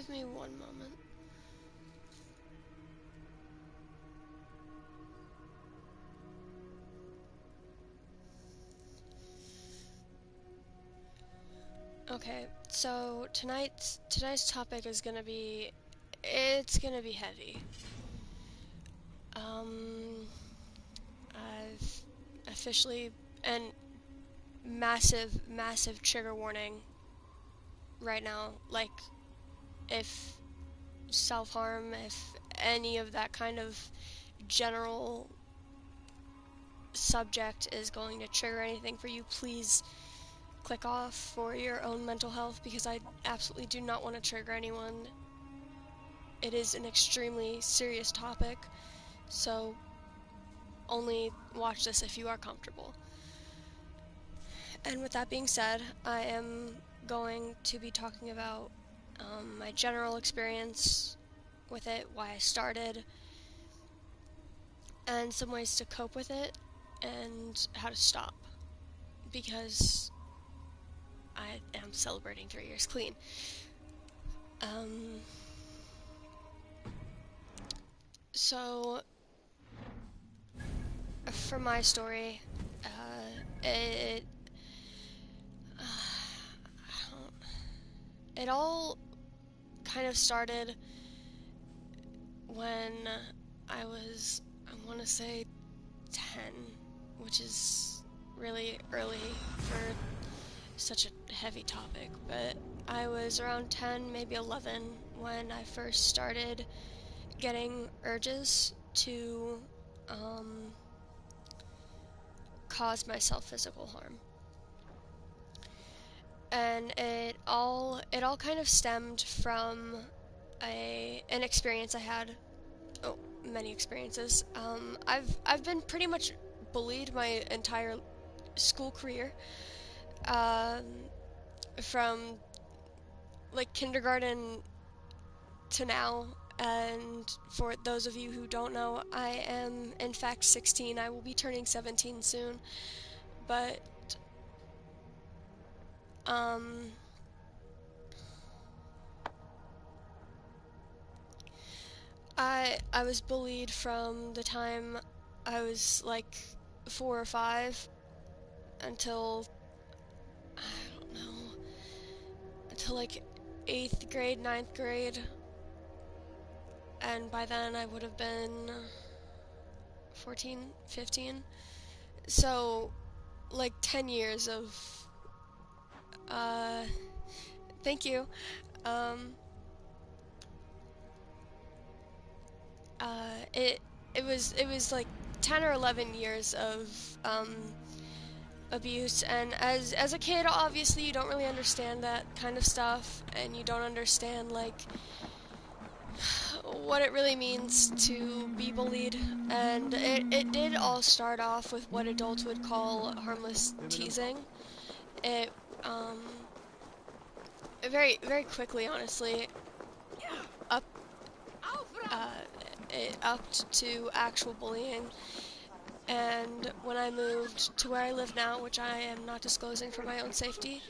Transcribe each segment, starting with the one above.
Give me one moment. Okay, so today's topic is gonna be, it's gonna be heavy. I've officially, and massive trigger warning right now, like, if self-harm, if any of that kind of general subject is going to trigger anything for you, please click off for your own mental health, because I absolutely do not want to trigger anyone. It is an extremely serious topic, so only watch this if you are comfortable. And with that being said, I am going to be talking about my general experience with it, why I started, and some ways to cope with it, and how to stop, because I am celebrating 3 years clean. So, for my story, it all kind of started when I want to say 10, which is really early for such a heavy topic, but I was around 10, maybe 11, when I first started getting urges to cause myself physical harm. And it all kind of stemmed from an experience I had. Oh, many experiences. I've been pretty much bullied my entire school career, from like kindergarten to now. And for those of you who don't know, I am in fact 16. I will be turning 17 soon. But I was bullied from the time I was like 4 or 5 until, I don't know, until like 8th grade, 9th grade. And by then I would have been 14, 15. So, like 10 years of, thank you. It was like 10 or 11 years of abuse, and as a kid, obviously you don't really understand that kind of stuff, and you don't understand like what it really means to be bullied. And it did all start off with what adults would call harmless teasing. It very quickly, honestly, up it upped to actual bullying. And when I moved to where I live now, which I am not disclosing for my own safety,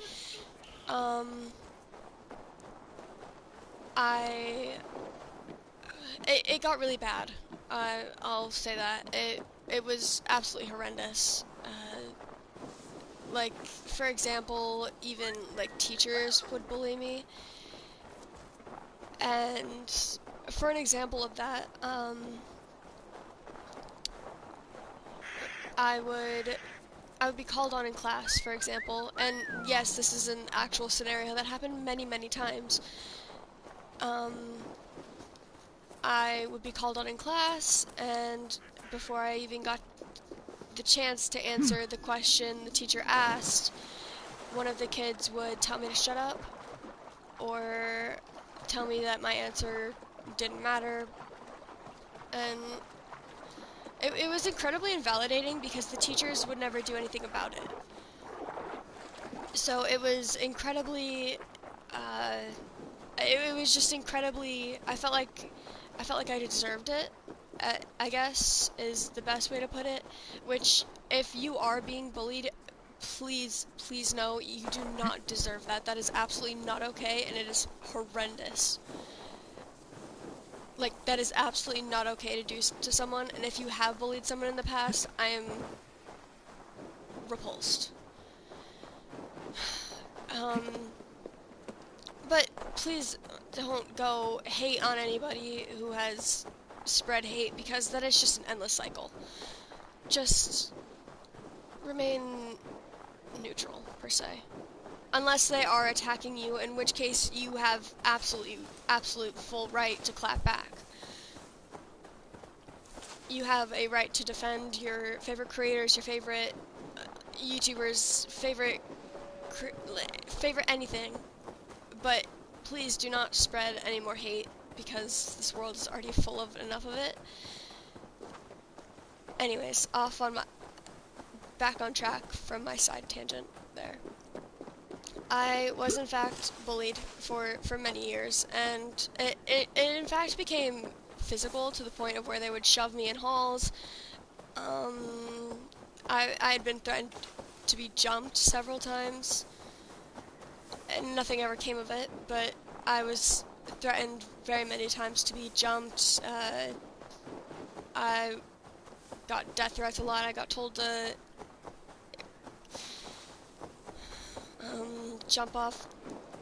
it got really bad. I'll say that. It was absolutely horrendous. Like, for example, even like teachers would bully me. And for an example of that, I would be called on in class, for example, and yes, this is an actual scenario that happened many times. I would be called on in class, and before I even got the chance to answer the question the teacher asked, one of the kids would tell me to shut up, or tell me that my answer didn't matter, and it was incredibly invalidating because the teachers would never do anything about it. So it was incredibly, it was just incredibly, I felt like I deserved it, I guess, is the best way to put it. Which, if you are being bullied, please, please know you do not deserve that. That is absolutely not okay, and it is horrendous. Like, that is absolutely not okay to do to someone, and if you have bullied someone in the past, I am repulsed. But please don't go hate on anybody who has spread hate, because that is just an endless cycle. Just remain neutral, per se. Unless they are attacking you, in which case you have absolute full right to clap back. You have a right to defend your favorite creators, your favorite YouTubers, favorite anything. But please do not spread any more hate, because this world is already full of enough of it. Anyways, back on track from my side tangent there. I was in fact bullied for many years, and it in fact became physical to the point of where they would shove me in halls. I had been threatened to be jumped several times, and nothing ever came of it, but I was threatened very many times to be jumped. I got death threats a lot. I got told to jump off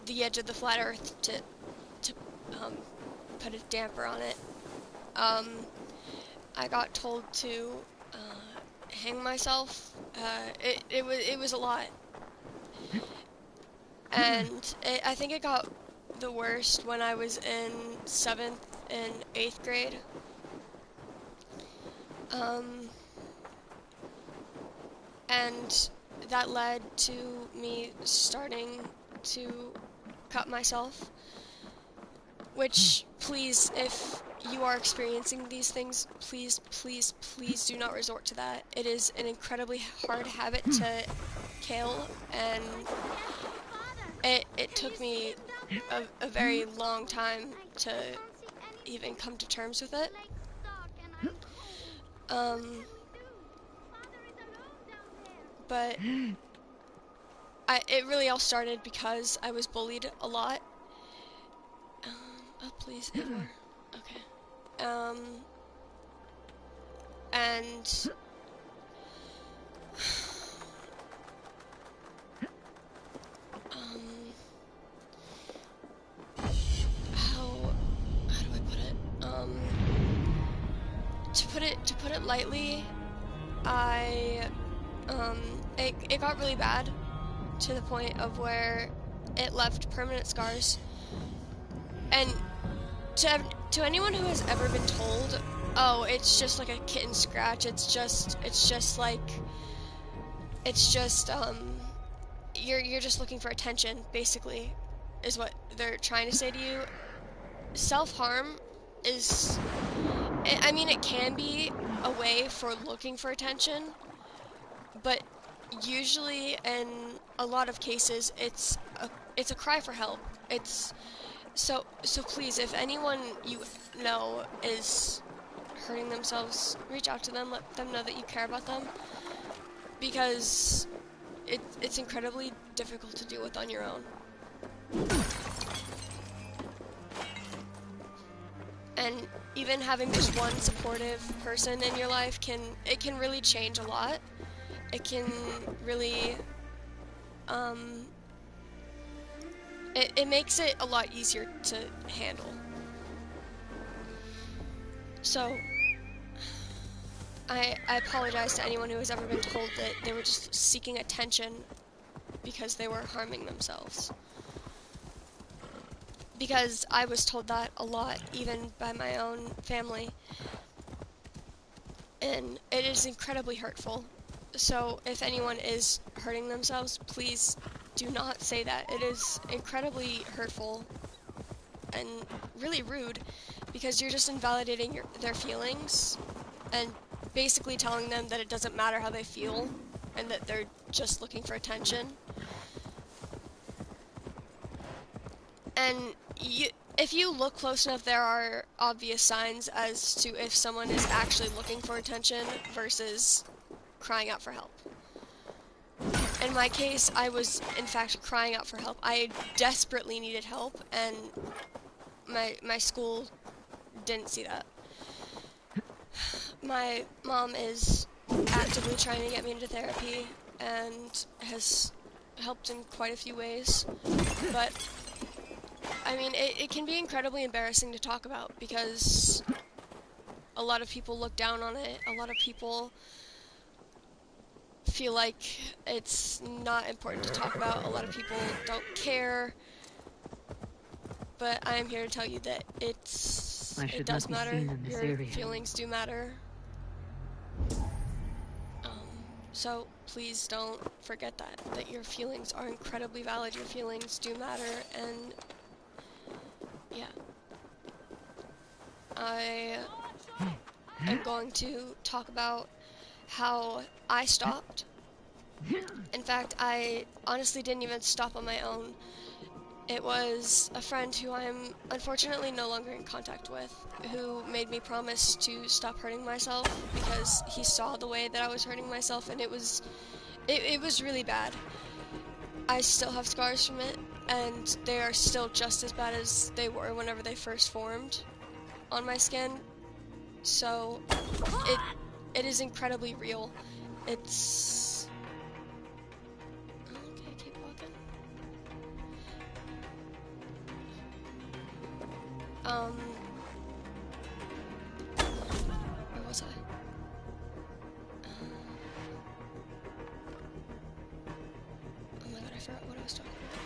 the edge of the flat earth to put a damper on it. I got told to hang myself. It was a lot. And I think it got the worst when I was in 7th and 8th grade. And that led to me starting to cut myself. Which, please, if you are experiencing these things, please, please, please do not resort to that. It is an incredibly hard habit to kill, and it took me a very long time to even come to terms with it. But it really all started because I was bullied a lot. Oh, please, Ivor. Okay. And how do I put it? To put it lightly, it got really bad to the point of where it left permanent scars. And to anyone who has ever been told, oh, it's just like a kitten scratch, it's just you're just looking for attention, basically, is what they're trying to say to you. Self-harm is, I mean, it can be a way for looking for attention, but usually, in a lot of cases, it's a cry for help. So please, if anyone you know is hurting themselves, reach out to them, let them know that you care about them, because it's incredibly difficult to deal with on your own. And even having just one supportive person in your life can really change a lot. It can really, it makes it a lot easier to handle. So, I apologize to anyone who has ever been told that they were just seeking attention because they were harming themselves. Because I was told that a lot, even by my own family. And it is incredibly hurtful. So if anyone is hurting themselves, please do not say that. It is incredibly hurtful and really rude, because you're just invalidating their feelings and basically telling them that it doesn't matter how they feel and that they're just looking for attention. And if you look close enough, there are obvious signs as to if someone is actually looking for attention versus crying out for help. in my case, I was in fact crying out for help. I desperately needed help, and my school didn't see that. My mom is actively trying to get me into therapy and has helped in quite a few ways, but I mean, it can be incredibly embarrassing to talk about because a lot of people look down on it. A lot of people feel like it's not important to talk about. A lot of people don't care. But I am here to tell you that it does matter. Your feelings do matter. So please don't forget that your feelings are incredibly valid. Your feelings do matter, and yeah. I am going to talk about how I stopped. In fact, I honestly didn't even stop on my own. It was a friend who I'm unfortunately no longer in contact with, who made me promise to stop hurting myself because he saw the way that I was hurting myself, and it was really bad. I still have scars from it, and they are still just as bad as they were whenever they first formed on my skin. So it is incredibly real. It's okay, keep walking. Where was I? Oh my god, I forgot what I was talking about.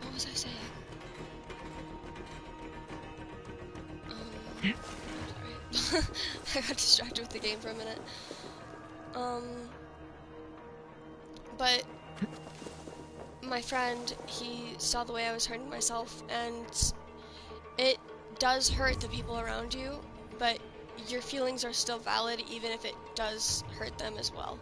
What was I saying? Sorry. I got distracted with the game for a minute. But my friend, he saw the way I was hurting myself, and it does hurt the people around you, but your feelings are still valid even if it does hurt them as well.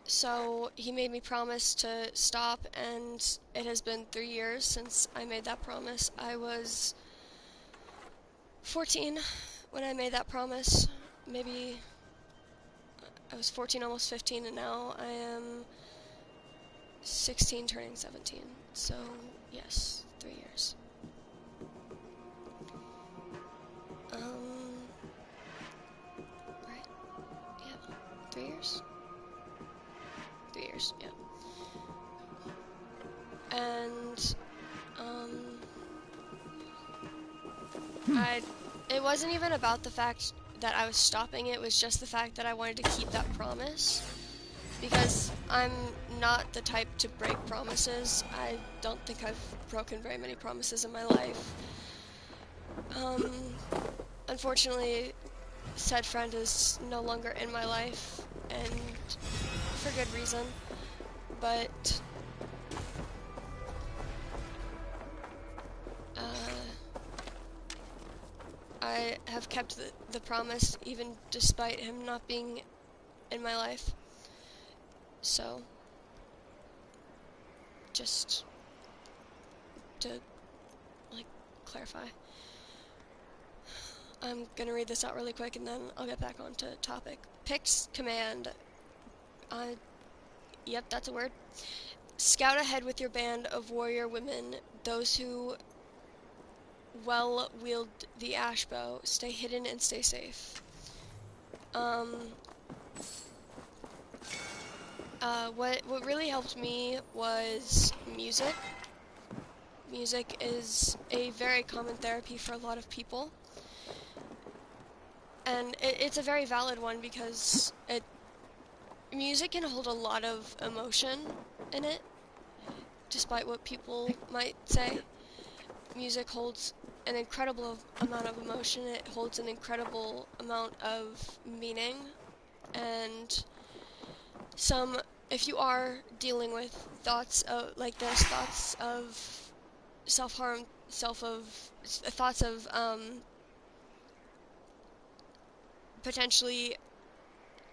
So he made me promise to stop, and it has been 3 years since I made that promise. I was 14 when I made that promise. Maybe I was 14, almost 15, and now I am 16 turning 17. So, yes, 3 years. Right. Yeah. 3 years? 3 years, yeah. And, it wasn't even about the fact that I was stopping, it was just the fact that I wanted to keep that promise. Because I'm not the type to break promises. I don't think I've broken very many promises in my life. Unfortunately, said friend is no longer in my life, and for good reason. But I have kept the promise even despite him not being in my life. So, just to, like, clarify. I'm gonna read this out really quick and then I'll get back onto topic. Pix command. Yep, that's a word. Scout ahead with your band of warrior women, those who well wield the ash bow. Stay hidden and stay safe. What really helped me was music. Music is a very common therapy for a lot of people. And it's a very valid one because music can hold a lot of emotion in it, despite what people might say. Music holds an incredible amount of emotion, it holds an incredible amount of meaning, and if you are dealing with thoughts of, like this, thoughts of self-harm, thoughts of, potentially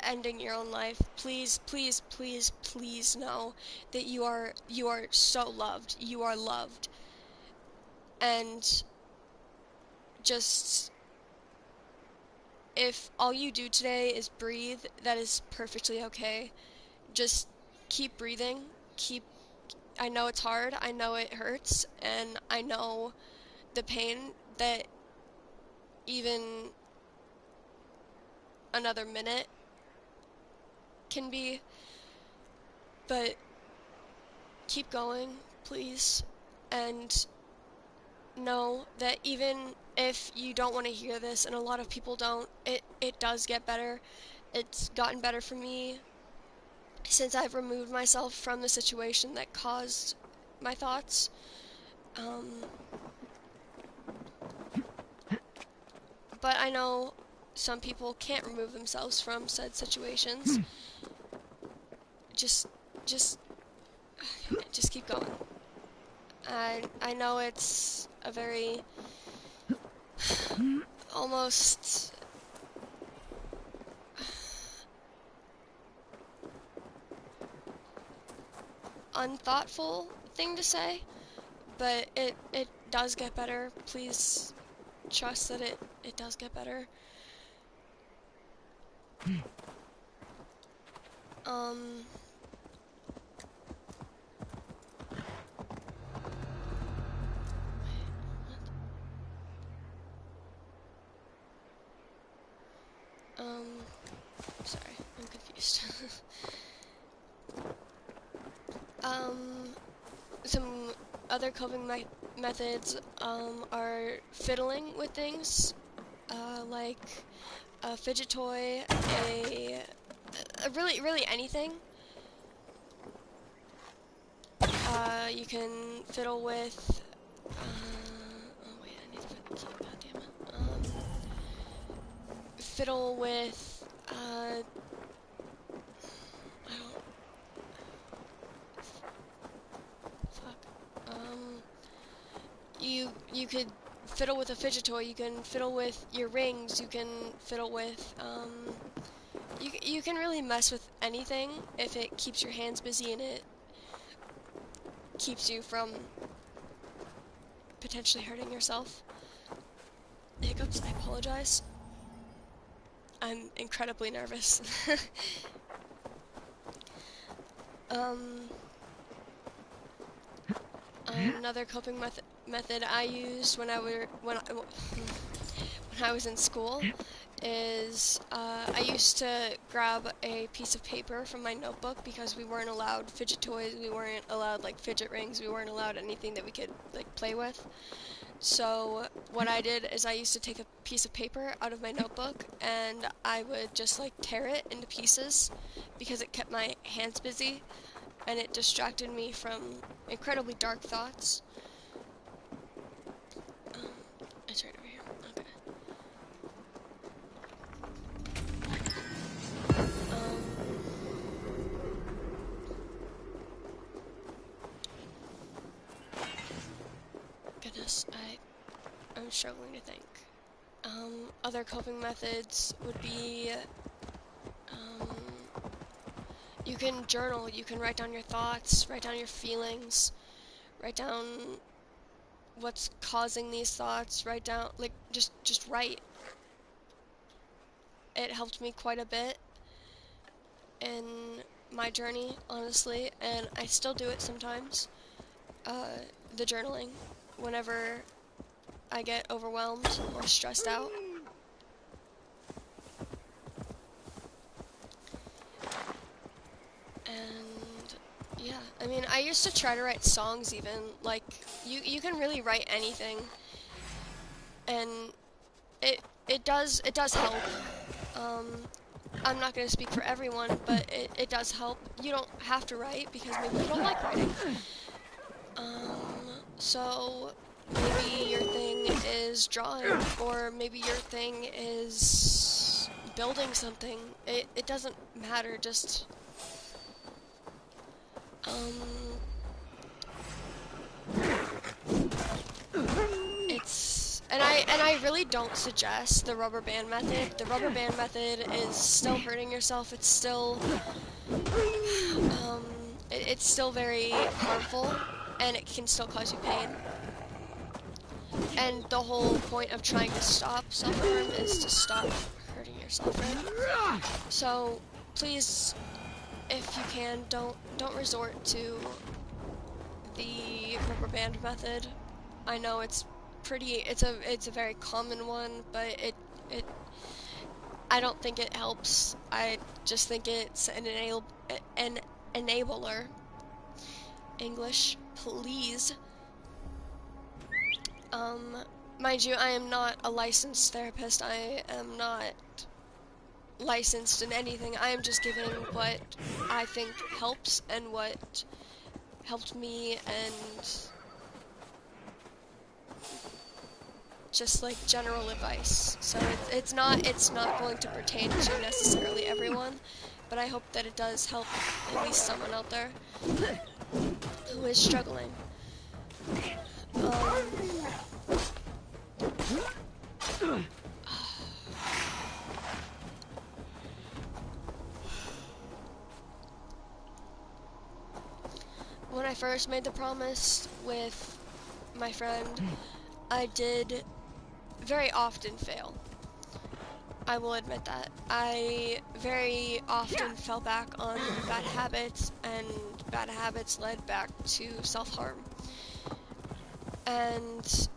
ending your own life, please, please, please, please know that you are so loved. You are loved. And just, if all you do today is breathe, that is perfectly okay. Just keep breathing. I know it's hard, I know it hurts, and I know the pain that even another minute can be, but keep going, please, and know that even if you don't want to hear this, and a lot of people don't, it does get better. It's gotten better for me since I've removed myself from the situation that caused my thoughts. But I know some people can't remove themselves from said situations. Just keep going. I know it's a very almost unthoughtful thing to say, but it does get better. Please trust that it does get better. Sorry, I'm confused. Some other coping methods are fiddling with things, like a fidget toy, really anything. You can fiddle with. Oh wait, I need to put the key. God damn it. Fiddle with. I don't. Fuck. You could fiddle with a fidget toy. You can fiddle with your rings. You can fiddle with. You can really mess with anything if it keeps your hands busy and it keeps you from potentially hurting yourself. Hiccups, I apologize. I'm incredibly nervous. Another coping method I used when I was in school is I used to grab a piece of paper from my notebook because we weren't allowed fidget toys, we weren't allowed like fidget rings, we weren't allowed anything that we could like play with. So what I did is I used to take a piece of paper out of my notebook and I would just like tear it into pieces because it kept my hands busy and it distracted me from incredibly dark thoughts. It's right over here. Okay. Goodness, I'm struggling to think. Other coping methods would be, you can journal, you can write down your thoughts, write down your feelings, write down what's causing these thoughts, write down, like, just write. It helped me quite a bit in my journey, honestly, and I still do it sometimes. The journaling, whenever I get overwhelmed or stressed out. And yeah, I mean, I used to try to write songs even. Like, you can really write anything, and it does help. I'm not going to speak for everyone, but it does help. You don't have to write because maybe you don't like writing. So maybe your thing is drawing, or maybe your thing is building something. It doesn't matter, just I really don't suggest the rubber band method. The rubber band method is still hurting yourself. It's still it's still very harmful, and it can still cause you pain. And the whole point of trying to stop self-harm is to stop hurting yourself, right? So please, if you can, don't resort to the rubber band method. I know it's a very common one, but it I don't think it helps. I just think it's an enabler. English, please. Mind you, I am not a licensed therapist. I am not licensed in anything. I am just giving what I think helps and what helped me, and just like general advice. So it's not going to pertain to necessarily everyone, but I hope that it does help at least someone out there who is struggling. When I first made the promise with my friend, I did very often fail. I will admit that. I very often fell back on bad habits, and bad habits led back to self-harm. And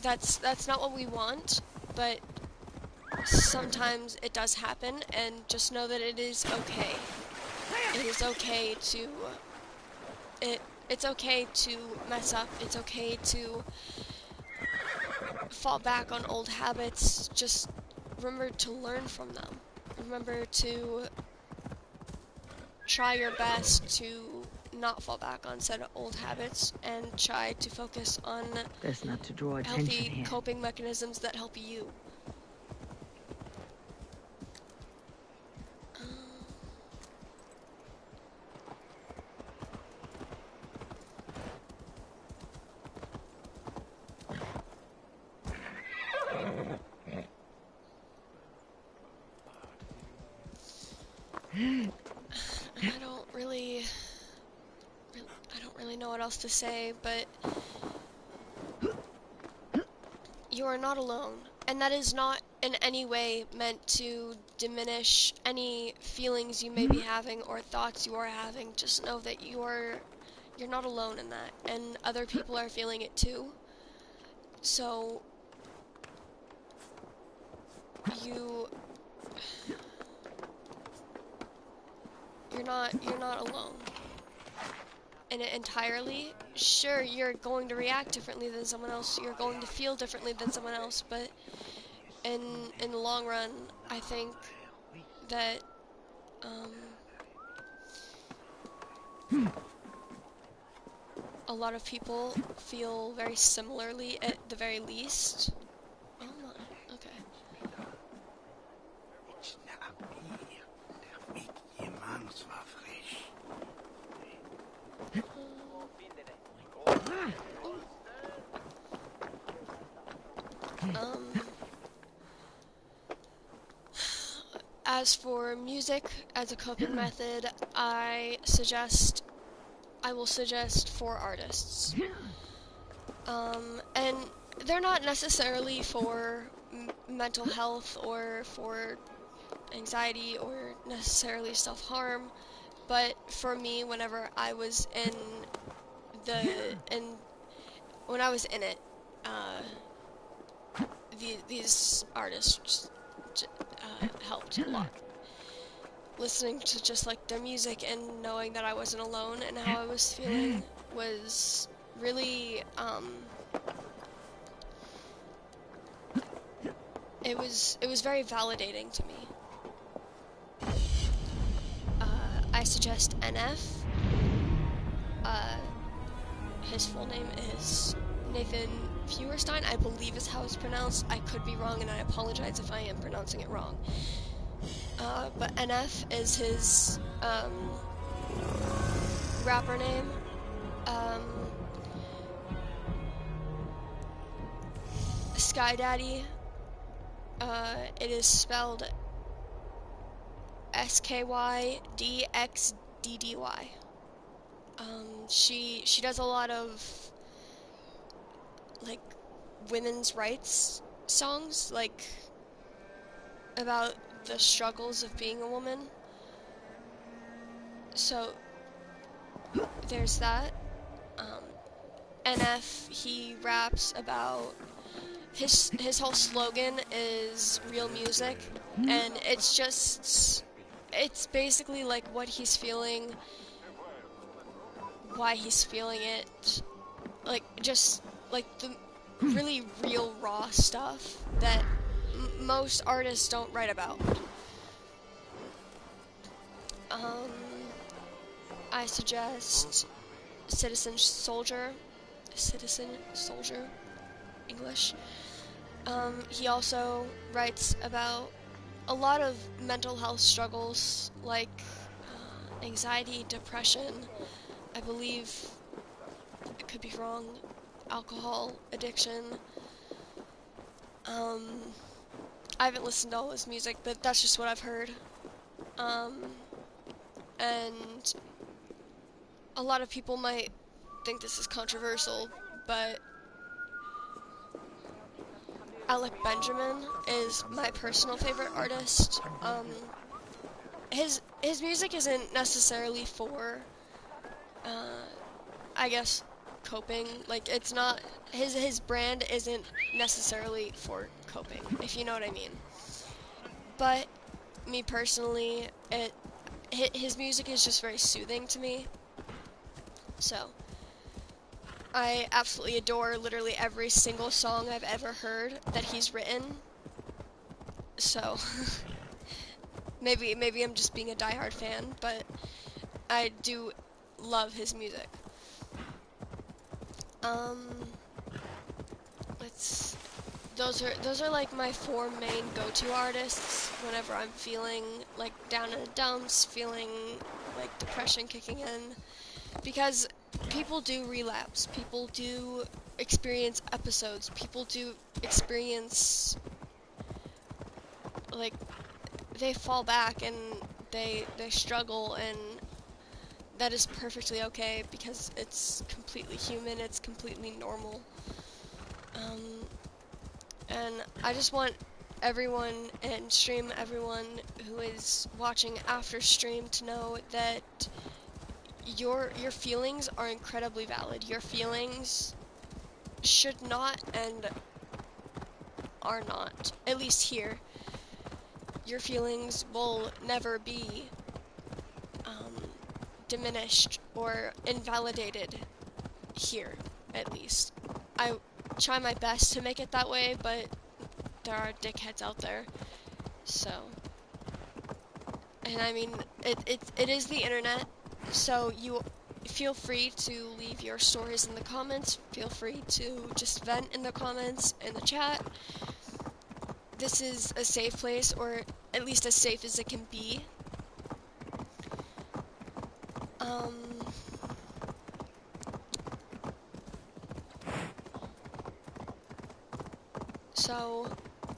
that's not what we want, but sometimes it does happen, and just know that it is okay. It is okay to it's okay to mess up. It's okay to fall back on old habits. Just remember to learn from them. Remember to try your best to not fall back on said old habits, and try to focus on Best not to draw attention healthy here. coping mechanisms that help you. I don't really know what else to say, but you are not alone, and that is not in any way meant to diminish any feelings you may be having or thoughts you are having. Just know that you're not alone in that, and other people are feeling it too. So you're not alone in it entirely. Sure, you're going to react differently than someone else. You're going to feel differently than someone else, but in the long run, I think that a lot of people feel very similarly, at the very least. Oh my, okay. As for music as a coping method, I will suggest 4 artists. And they're not necessarily for mental health or for anxiety or necessarily self-harm, but for me, whenever I was in it, these artists helped a lot. Listening to just like their music and knowing that I wasn't alone and how I was feeling was really it was very validating to me. I suggest NF. His full name is Nathan Feuerstein, I believe is how it's pronounced. I could be wrong, and I apologize if I am pronouncing it wrong. But NF is his rapper name. Sky Daddy. It is spelled SKYDXDDY. She does a lot of like women's rights songs, like about the struggles of being a woman. So there's that. NF, he raps about his whole slogan is real music, and it's basically like what he's feeling, why he's feeling it, like just like the really real raw stuff that most artists don't write about. I suggest Citizen Soldier, English. He also writes about a lot of mental health struggles like anxiety, depression, I believe, I could be wrong, alcohol addiction. I haven't listened to all his music, but that's just what I've heard. And a lot of people might think this is controversial, but Alec Benjamin is my personal favorite artist. His music isn't necessarily for, I guess, coping. Like, it's not, his brand isn't necessarily for coping, if you know what I mean. But me personally, his music is just very soothing to me. So I absolutely adore literally every single song I've ever heard that he's written. So maybe I'm just being a diehard fan, but I do love his music. Those are like my four main go-to artists whenever I'm feeling like down in the dumps, feeling like depression kicking in, because people do relapse, people do experience episodes, people do experience, like, they fall back and they struggle, and that is perfectly okay because it's completely human, it's completely normal. And I just want everyone and stream everyone who is watching after stream to know that your feelings are incredibly valid. Your feelings should not and are not, at least here, your feelings will never be diminished or invalidated here, at least. I try my best to make it that way, but there are dickheads out there. So, and I mean, it is the internet, so you feel free to leave your stories in the comments, feel free to just vent in the comments, in the chat. This is a safe place, or at least as safe as it can be. So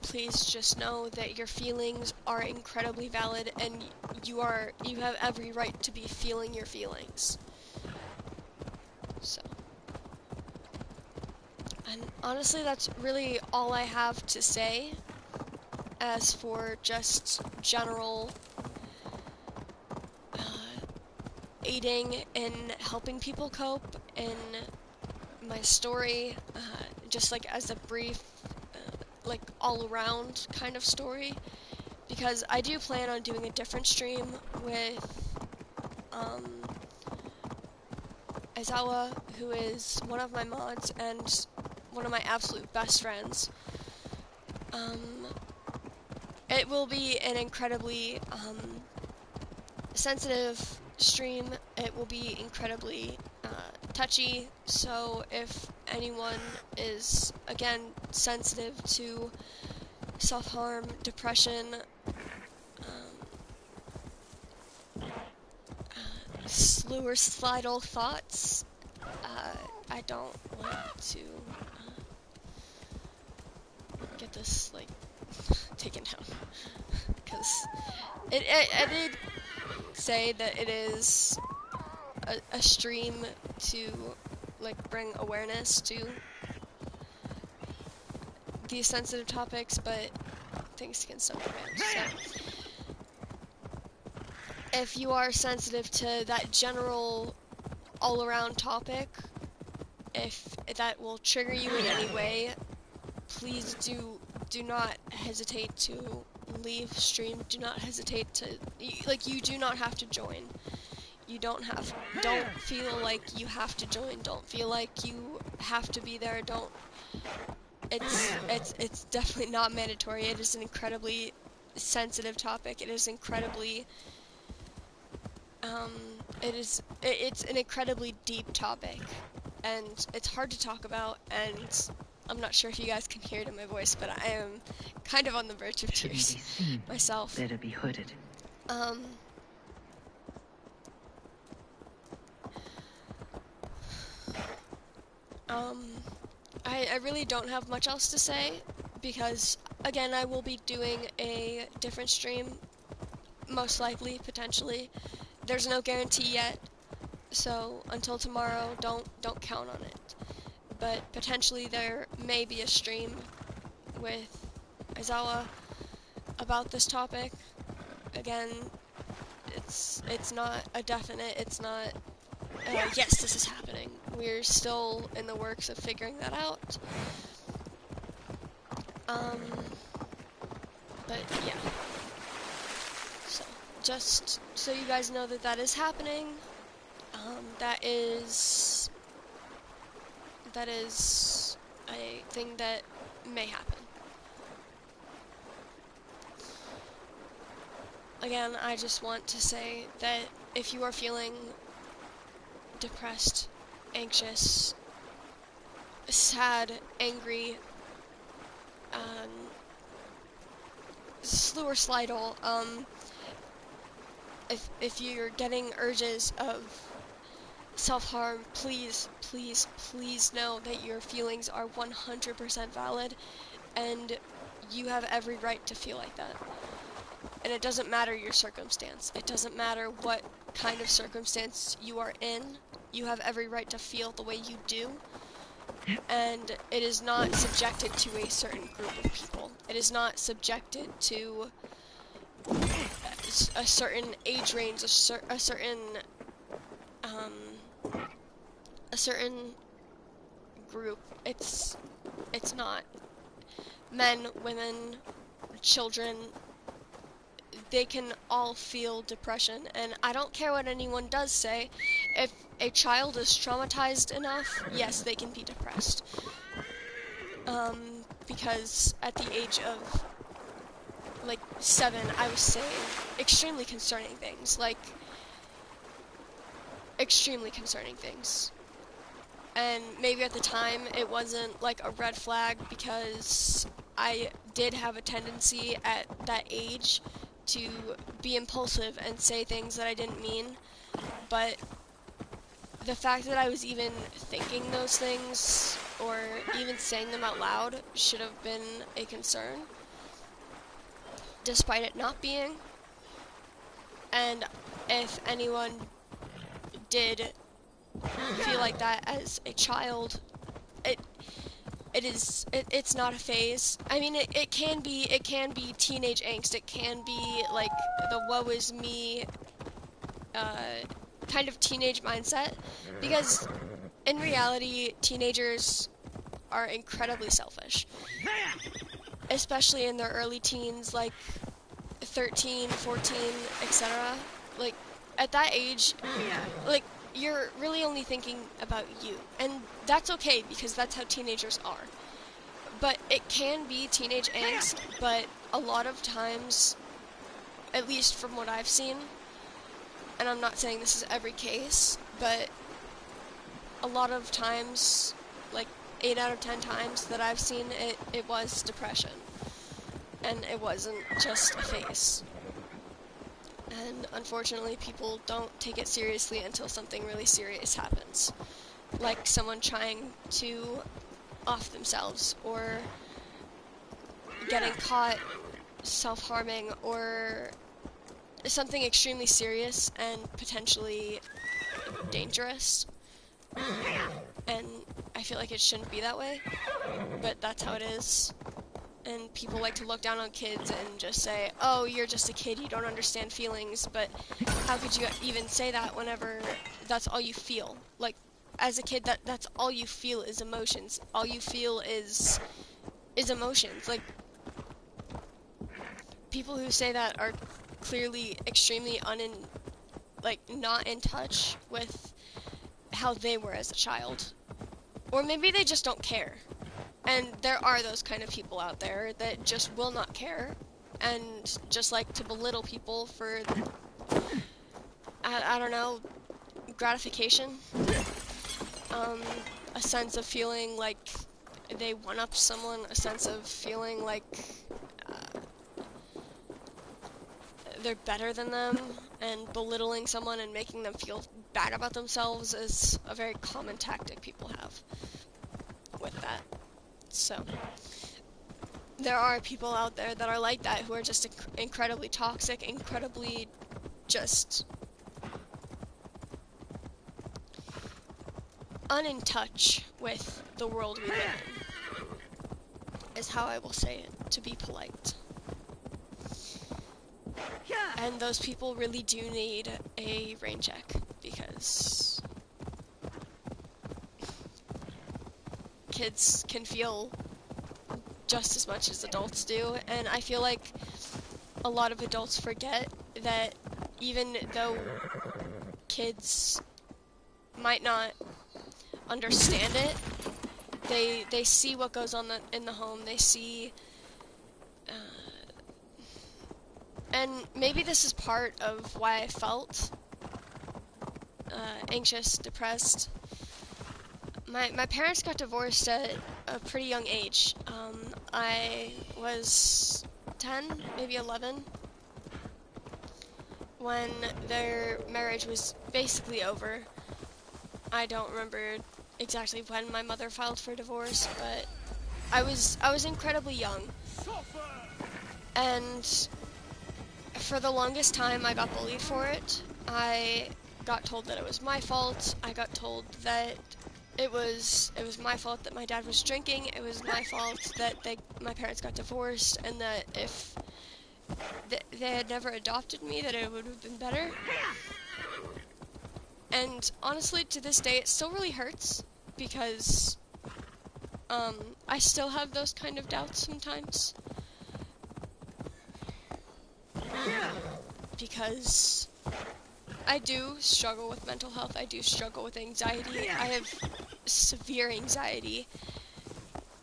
please just know that your feelings are incredibly valid, and you have every right to be feeling your feelings. So, and honestly, that's really all I have to say as for just general aiding in helping people cope in my story, just like as a brief, like all around kind of story, because I do plan on doing a different stream with Aizawa, who is one of my mods and one of my absolute best friends. It will be an incredibly sensitive stream. It will be incredibly touchy, so if anyone is, again, sensitive to self-harm, depression, suicidal thoughts, I don't want to get this, like, taken down. Because I did say that it is a stream to, like, bring awareness to these sensitive topics, but things can still be banned. So, if you are sensitive to that general all-around topic, if that will trigger you in any way, please do not hesitate to leave stream. Do not hesitate to, like, you do not have to join. You don't feel like you have to join. Don't feel like you have to be there. Don't. It's definitely not mandatory. It is an incredibly sensitive topic. It is incredibly it's an incredibly deep topic, and it's hard to talk about, and I'm not sure if you guys can hear it in my voice, but I am kind of on the verge of tears myself. Better be hooded. I really don't have much else to say, because, again, I will be doing a different stream, most likely, potentially. There's no guarantee yet, so until tomorrow, don't count on it. But potentially there may be a stream with Aizawa about this topic. Again, it's not a definite, it's not, yes, this is happening. We're still in the works of figuring that out. But yeah. So, just so you guys know that that is happening, that is a thing that may happen. Again, I just want to say that if you are feeling depressed, anxious, sad, angry, suicidal, if you're getting urges of self-harm, please know that your feelings are 100% valid, and you have every right to feel like that. And it doesn't matter your circumstance. It doesn't matter what kind of circumstance you are in. You have every right to feel the way you do. And it is not subjected to a certain group of people. It is not subjected to a certain age range, a certain group. It's not. Men, women, children, they can all feel depression, and I don't care what anyone does say. If a child is traumatized enough, yes, they can be depressed. Because at the age of, like, 7, I was saying extremely concerning things, like, extremely concerning things. And maybe at the time it wasn't like a red flag, because I did have a tendency at that age to be impulsive and say things that I didn't mean, but the fact that I was even thinking those things or even saying them out loud should have been a concern, despite it not being. And if anyone did feel like that as a child, it's not a phase. I mean, it can be teenage angst. It can be like the woe is me kind of teenage mindset, because in reality teenagers are incredibly selfish, especially in their early teens, like 13, 14, etc. Like at that age, like, you're really only thinking about you, and that's okay, because that's how teenagers are. But it can be teenage angst, but a lot of times, at least from what I've seen, and I'm not saying this is every case, but a lot of times, like 8 out of 10 times that I've seen it, it was depression, and it wasn't just a phase. And unfortunately, people don't take it seriously until something really serious happens. Like someone trying to off themselves, or getting caught self-harming or something extremely serious and potentially dangerous. And I feel like it shouldn't be that way, but that's how it is. And people like to look down on kids and just say, oh, you're just a kid, you don't understand feelings, but how could you even say that whenever that's all you feel? Like, as a kid, that's all you feel is emotions. All you feel is emotions. Like, people who say that are clearly extremely not in touch with how they were as a child. Or maybe they just don't care. And there are those kind of people out there that just will not care and just like to belittle people for, I don't know, gratification. A sense of feeling like they one-up someone, a sense of feeling like they're better than them, and belittling someone and making them feel bad about themselves is a very common tactic people have with that. So, there are people out there that are like that, who are just incredibly toxic, incredibly just unin touch with the world we live in, is how I will say it, to be polite. And those people really do need a rain check, because kids can feel just as much as adults do, and I feel like a lot of adults forget that even though kids might not understand it, they see what goes on in the home, they see, and maybe this is part of why I felt anxious, depressed. My parents got divorced at a pretty young age. I was 10, maybe 11, when their marriage was basically over. I don't remember exactly when my mother filed for divorce, but I was incredibly young. And for the longest time I got bullied for it. I got told that it was my fault. I got told that it was my fault that my dad was drinking. It was my fault that my parents got divorced, and that if they had never adopted me, that it would have been better. And honestly, to this day, it still really hurts, because I still have those kind of doubts sometimes. Because I do struggle with mental health. I do struggle with anxiety. I have severe anxiety,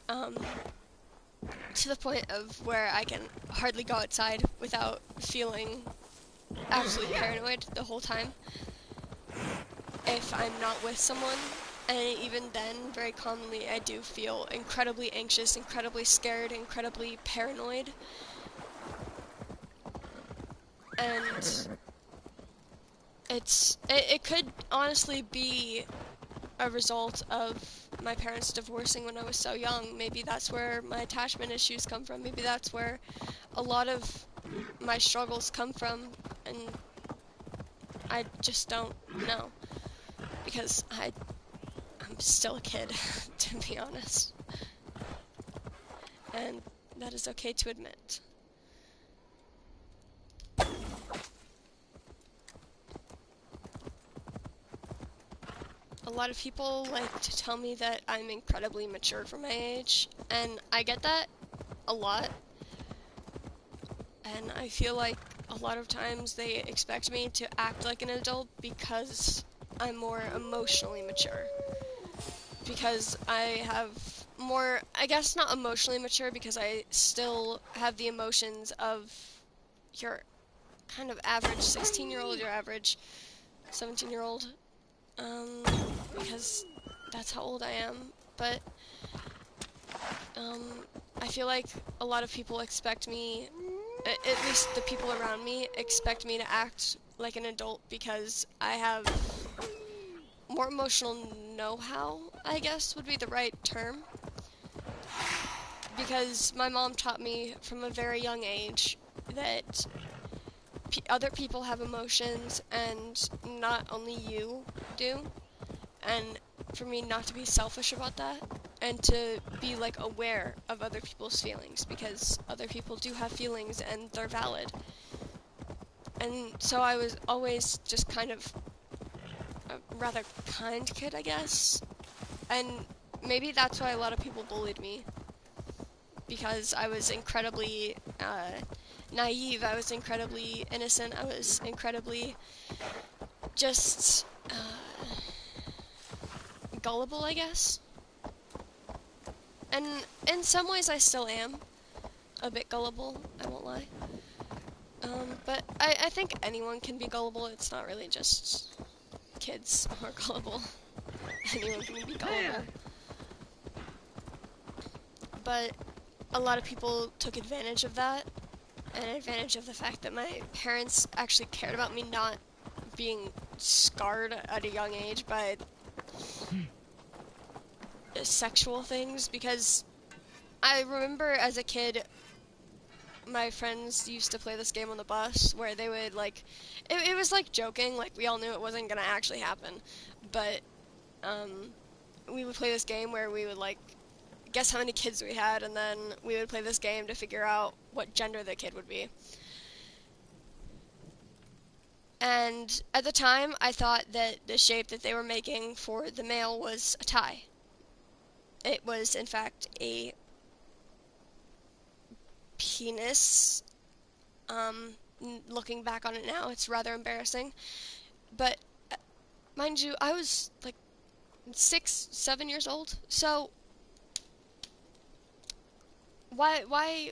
to the point of where I can hardly go outside without feeling absolutely paranoid the whole time if I'm not with someone. And even then, very commonly, I do feel incredibly anxious, incredibly scared, incredibly paranoid. And it could honestly be a result of my parents divorcing when I was so young. Maybe that's where my attachment issues come from. Maybe that's where a lot of my struggles come from, and I just don't know, because I'm still a kid, to be honest, and that is okay to admit. A lot of people like to tell me that I'm incredibly mature for my age, and I get that a lot. And I feel like a lot of times they expect me to act like an adult because I'm more emotionally mature. Because I have more, I guess not emotionally mature, because I still have the emotions of your kind of average 16-year-old, your average 17-year-old. Because that's how old I am. But I feel like a lot of people expect me, at least the people around me, expect me to act like an adult because I have more emotional know-how, I guess would be the right term. because my mom taught me from a very young age that other people have emotions and not only you do, and for me not to be selfish about that and to be like aware of other people's feelings, because other people do have feelings and they're valid. And so I was always just kind of a rather kind kid, I guess. And maybe that's why a lot of people bullied me, because I was incredibly naive, I was incredibly innocent, I was incredibly just gullible, I guess. And in some ways I still am a bit gullible, I won't lie. But I think anyone can be gullible. It's not really just kids who are gullible. Anyone can be gullible. But a lot of people took advantage of that, and advantage of the fact that my parents actually cared about me not being scarred at a young age by sexual things, because I remember as a kid my friends used to play this game on the bus where they would like, it was like joking, like we all knew it wasn't gonna actually happen, but we would play this game where we would like guess how many kids we had, and then we would play this game to figure out what gender the kid would be. And at the time I thought that the shape that they were making for the male was a tie. It was in fact a penis. Looking back on it now, it's rather embarrassing. But mind you, I was like 6, 7 years old. So why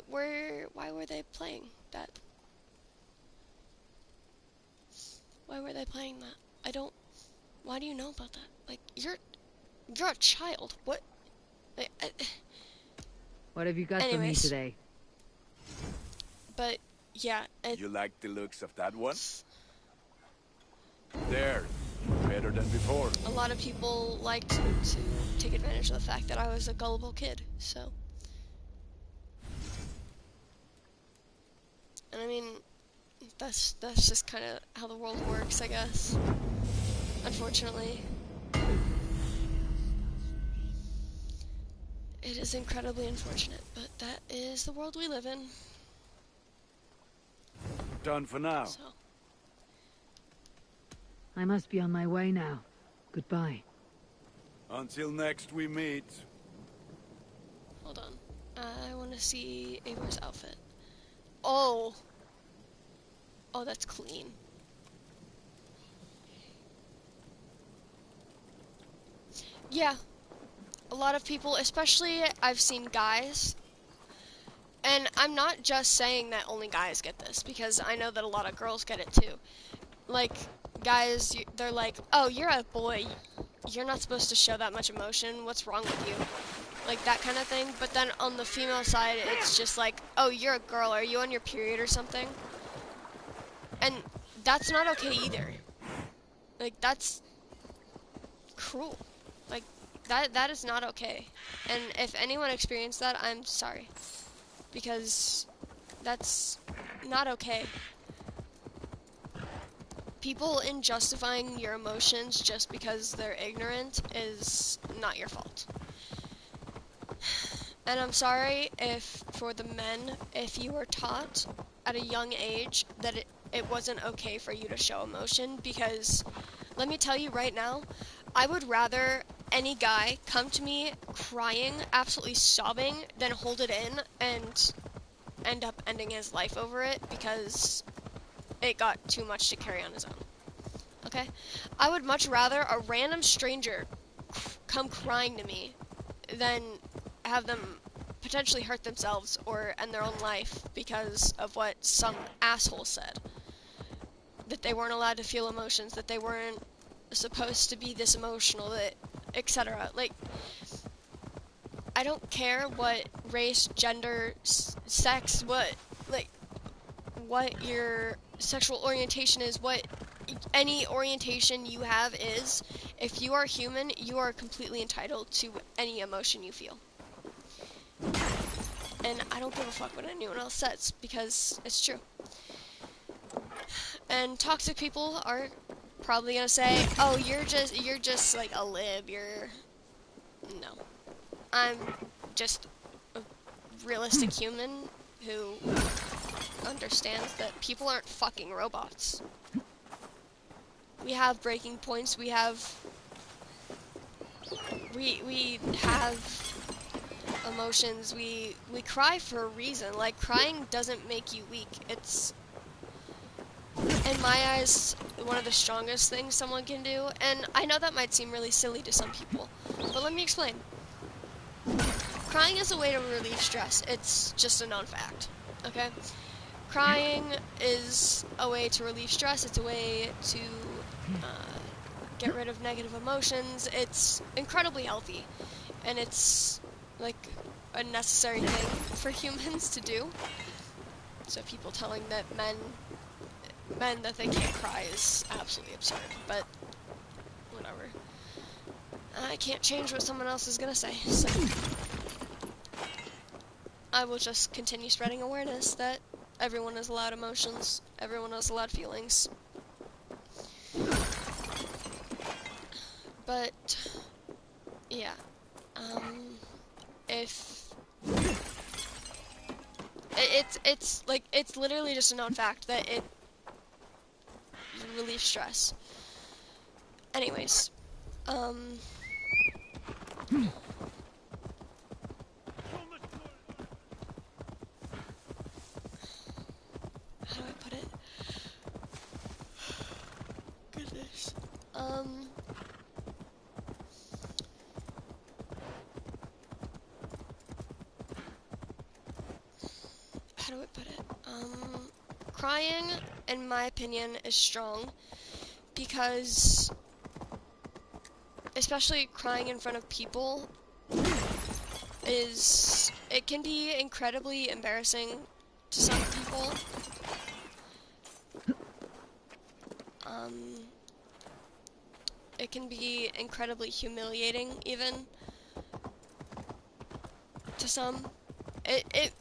were they playing that? Why were they playing that? I don't. Why do you know about that? Like you're a child. What? What have you got for me today? But yeah. You like the looks of that one? There, better than before. A lot of people liked to take advantage of the fact that I was a gullible kid, so. And I mean, that's just kind of how the world works, I guess. Unfortunately. It is incredibly unfortunate, but that is the world we live in. Done for now. So. I must be on my way now. Goodbye. Until next we meet. Hold on. I want to see Abor's outfit. Oh! Oh, that's clean. Yeah. A lot of people, especially I've seen guys, and I'm not just saying that only guys get this, because I know that a lot of girls get it too. Like, guys, they're like, oh, you're a boy, you're not supposed to show that much emotion, what's wrong with you? Like, that kind of thing. But then on the female side, it's just like, oh, you're a girl, are you on your period or something? And that's not okay either. Like, that's cruel. Like, that is not okay. And if anyone experienced that, I'm sorry. Because that's not okay. People in justifying your emotions just because they're ignorant is not your fault. And I'm sorry if, for the men, if you were taught at a young age that it wasn't okay for you to show emotion, because let me tell you right now, I would rather any guy come to me crying, absolutely sobbing, than hold it in and end up ending his life over it because it got too much to carry on his own. Okay? I would much rather a random stranger come crying to me than have them potentially hurt themselves or end their own life because of what some asshole said. That they weren't allowed to feel emotions, that they weren't supposed to be this emotional, that etc. Like, I don't care what race, gender, sex, what your sexual orientation is, what any orientation you have is. If you are human, you are completely entitled to any emotion you feel. and I don't give a fuck what anyone else says because it's true. And toxic people are probably gonna say, "Oh, you're just like a lib. No. I'm just a realistic human who understands that people aren't fucking robots. We have breaking points. We have emotions. We cry for a reason. Like, crying doesn't make you weak. It's, in my eyes, one of the strongest things someone can do. And I know that might seem really silly to some people, but let me explain. Crying is a way to relieve stress. It's just a known fact, okay? Crying is a way to relieve stress. It's a way to get rid of negative emotions. It's incredibly healthy, and it's like a necessary thing for humans to do. So people telling that men that they can't cry is absolutely absurd, but whatever. I can't change what someone else is gonna say, so I will just continue spreading awareness that everyone is allowed emotions, everyone is allowed feelings. But yeah, if it's literally just a known fact that it relieves stress. Anyways, how do I put it? Goodness. How do I put it? Crying, in my opinion, is strong because, especially crying in front of people, it can be incredibly embarrassing to some people. It can be incredibly humiliating, even to some. It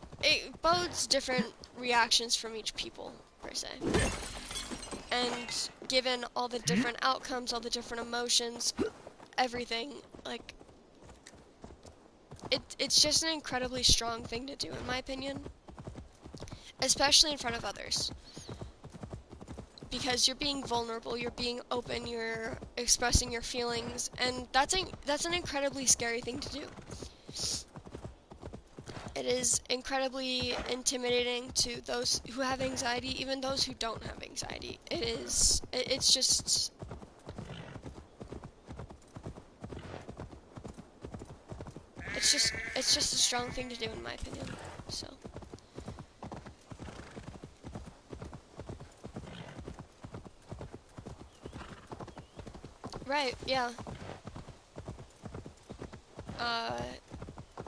bodes different reactions from each people, per se. And given all the different outcomes, all the different emotions, everything, like, it's just an incredibly strong thing to do, in my opinion. Especially in front of others. Because you're being vulnerable, you're being open, you're expressing your feelings, and that's an incredibly scary thing to do. It is incredibly intimidating to those who have anxiety, even those who don't have anxiety. It's just a strong thing to do, in my opinion. So right, yeah.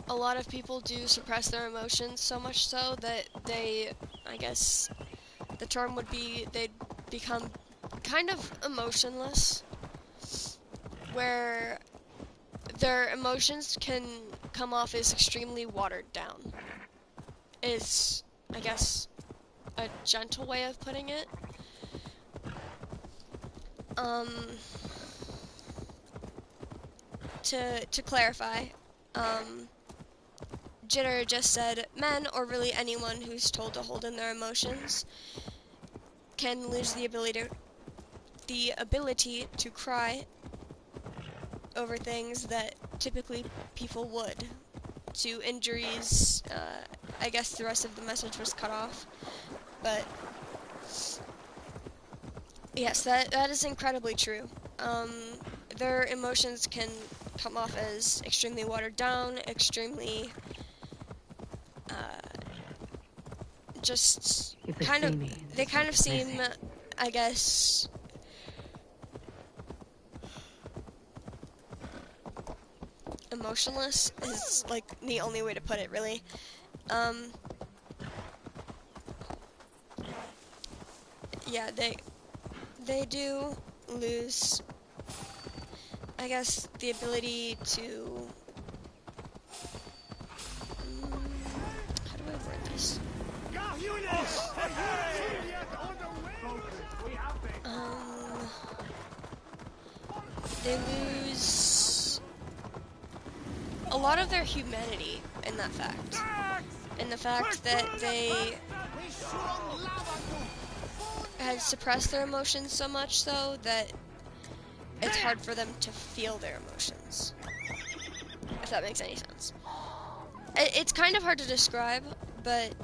A lot of people do suppress their emotions, so much so that they, I guess the term would be, they'd become kind of emotionless, where their emotions can come off as extremely watered down, is, I guess, a gentle way of putting it. To clarify, Jitter just said, men, or really anyone who's told to hold in their emotions, can lose the ability to cry over things that typically people would, to injuries. I guess the rest of the message was cut off, but yes, that is incredibly true. Their emotions can come off as extremely watered down, extremely just kind of, they kind of seem, I guess, emotionless is like the only way to put it, really. Yeah, they do lose, I guess, the ability to, they lose a lot of their humanity in that fact. In the fact that they had suppressed their emotions so much so that it's hard for them to feel their emotions. If that makes any sense. It's kind of hard to describe, but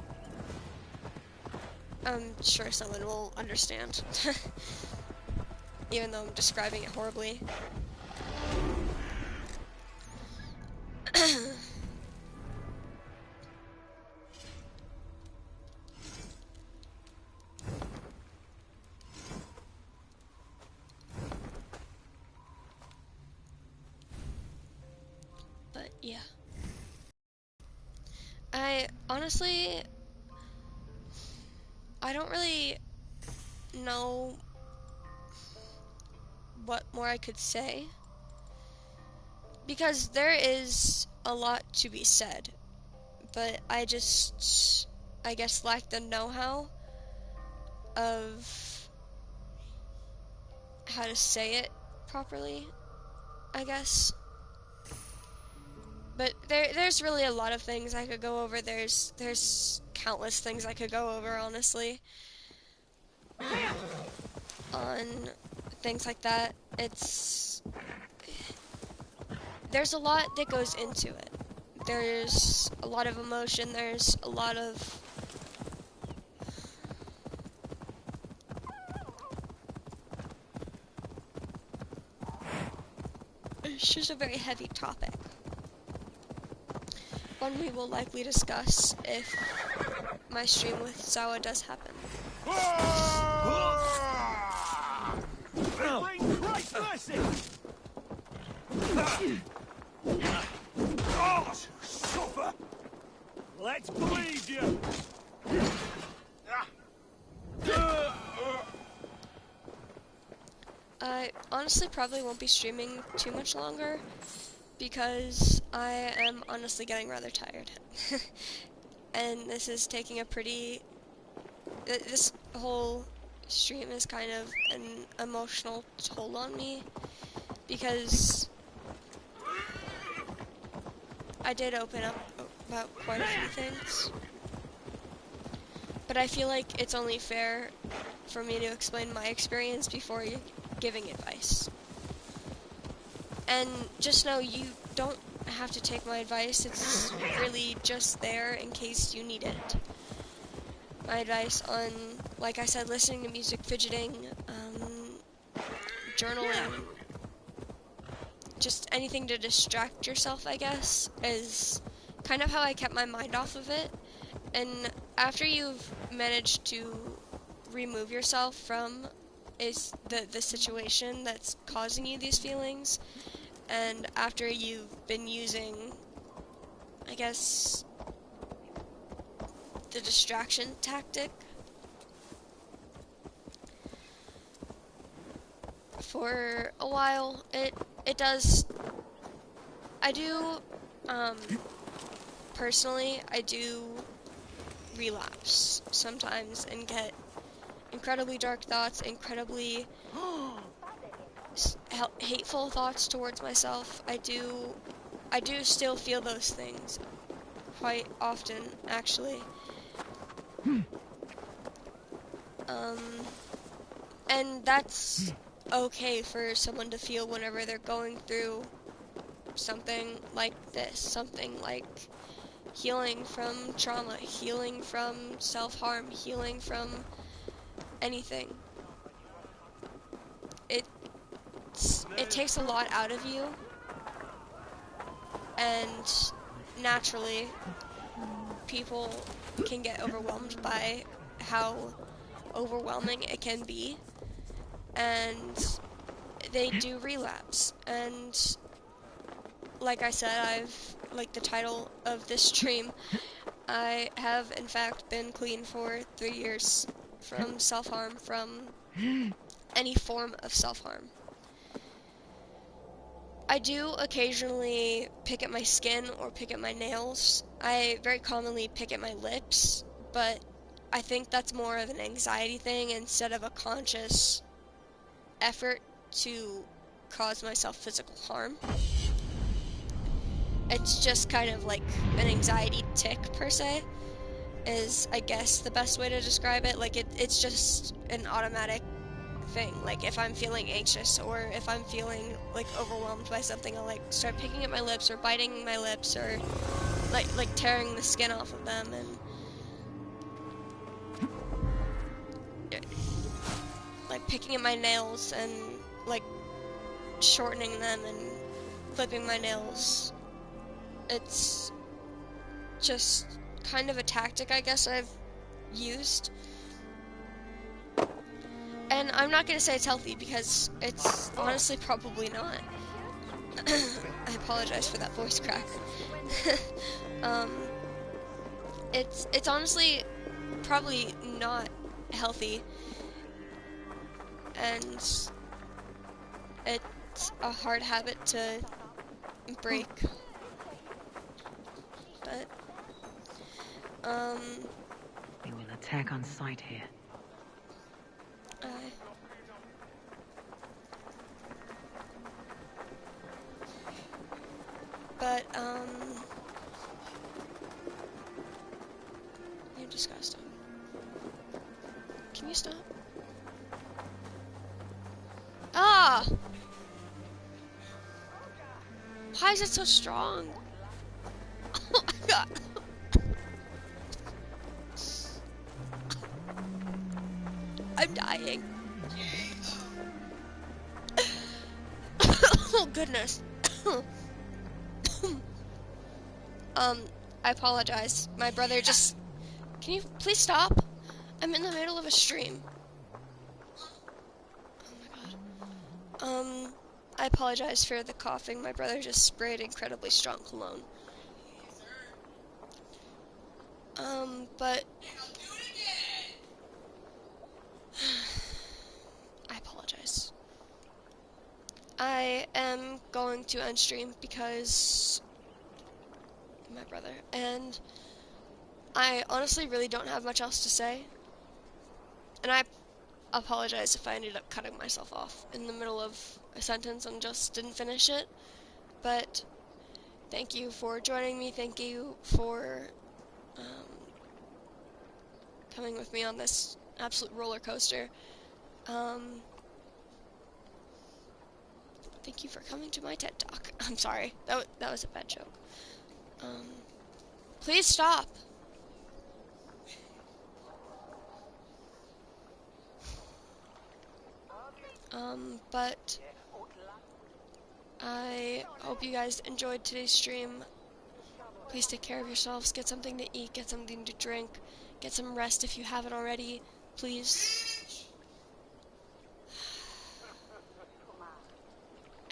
I'm sure someone will understand. Even though I'm describing it horribly. But yeah. Honestly, I don't really know what more I could say, because there is a lot to be said, but I guess lack the know-how of how to say it properly, I guess. But there's really a lot of things I could go over. There's countless things I could go over, honestly, on things like that. There's a lot that goes into it. There's a lot of emotion, there's a lot of it's just a very heavy topic. One we will likely discuss if my stream with Zawa does happen. Let's believe you. I honestly probably won't be streaming too much longer because I am honestly getting rather tired. And this is taking a this whole stream is kind of an emotional toll on me because I did open up about quite a few things. But I feel like it's only fair for me to explain my experience before giving advice. And just know you don't have to take my advice. It's really just there in case you need it. My advice on, like I said, listening to music, fidgeting, journaling, just anything to distract yourself, I guess, is kind of how I kept my mind off of it. And after you've managed to remove yourself from the situation that's causing you these feelings, and after you've been using, I guess, the distraction tactic for a while, it does, I do, personally, I do relapse sometimes and get incredibly dark thoughts, incredibly hateful thoughts towards myself. I do still feel those things quite often, actually. And that's okay for someone to feel whenever they're going through something like this, something like healing from trauma, healing from self-harm, healing from anything. It takes a lot out of you, and naturally people can get overwhelmed by how overwhelming it can be, and they do relapse. And like I said, like the title of this stream, I have in fact been clean for 3 years from self-harm, from any form of self-harm. I do occasionally pick at my skin or pick at my nails. I very commonly pick at my lips, but I think that's more of an anxiety thing instead of a conscious effort to cause myself physical harm. It's just kind of like an anxiety tick, per se, is, I guess, the best way to describe it. Like, it's just an automatic thing. Like, if I'm feeling anxious or if I'm feeling, like, overwhelmed by something, I'll, like, start picking at my lips or biting my lips or, like tearing the skin off of them and like picking at my nails and like shortening them and clipping my nails. It's just kind of a tactic, I guess, I've used. And I'm not gonna say it's healthy because it's honestly probably not. I apologize for that voice crack. It's honestly probably not healthy, and it's a hard habit to break. But They will attack on sight here. But you just gotta stop. Can you stop? Ah! Why is it so strong? Oh my god. I'm dying. Oh goodness. I apologize. My brother just... Can you please stop? I'm in the middle of a stream. Oh my god. I apologize for the coughing. My brother just sprayed incredibly strong cologne. But... I apologize. I am going to end stream because... my brother. And I honestly really don't have much else to say. And I apologize if I ended up cutting myself off in the middle of a sentence and just didn't finish it. But thank you for joining me. Thank you for coming with me on this absolute roller coaster. Thank you for coming to my TED Talk. I'm sorry. That was a bad joke. Please stop. But I hope you guys enjoyed today's stream. Please take care of yourselves. Get something to eat. Get something to drink. Get some rest if you haven't already. Please.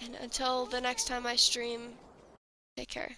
And until the next time I stream, take care.